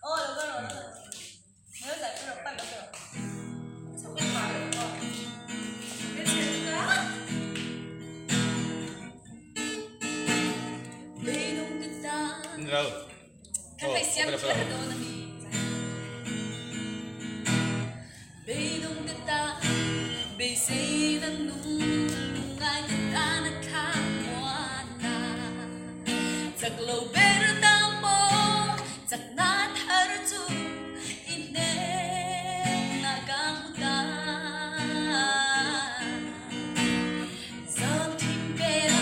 được rồi, được rồi. Nhớ giải quyết được, bắt được rồi. Cháu biết bài được rồi. Biết chuyện cả. Rồi. Kan phải xem trước rồi là đi. Beidong kita, besay ng nungay kita nakawana. Taglaw berta mo, taknat harju, ine nagamutan. Dòng thim bèo,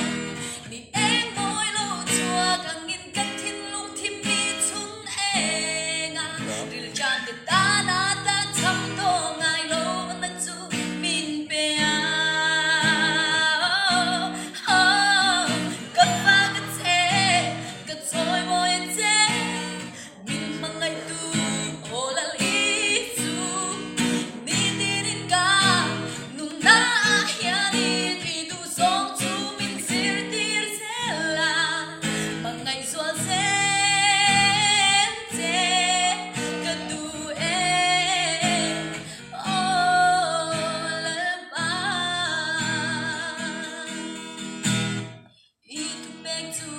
ni em môi lô chua, càng nghìn cách thiên lung thim mi chun e nga. Ril chan de ta na ta chăm đô ngai lô na chu min bèo. Cất pha cất chê, cất trôi môi chê, min mang ngay tu ô la lý chu. Ni ni ni ca, nung na ahya ni tuy tu song chu min sir tir sela. Mang ngay xua sen chê, cất tu e ô la ba. Itu pektu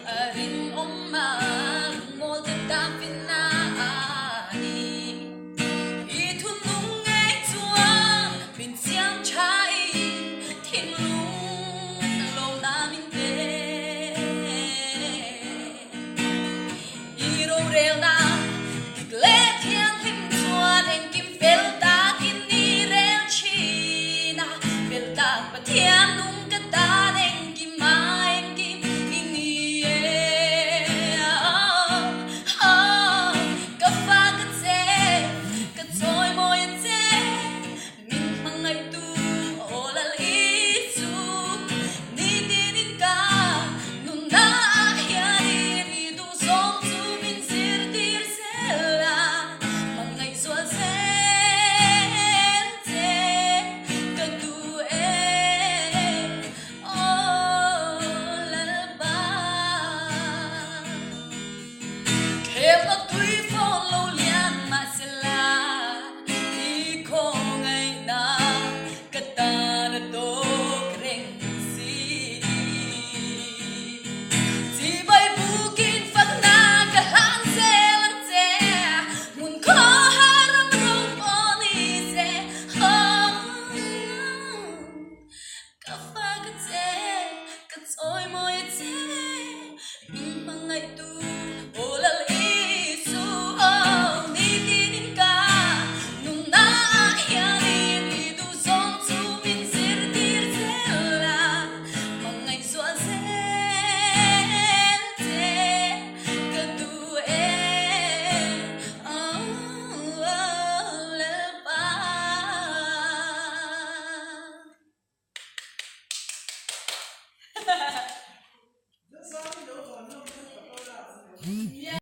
arin oma lumol te tapin na ani. Itu nung ngay chuang bin siang chai thiên lung lâu namin te. Iro reo na kigle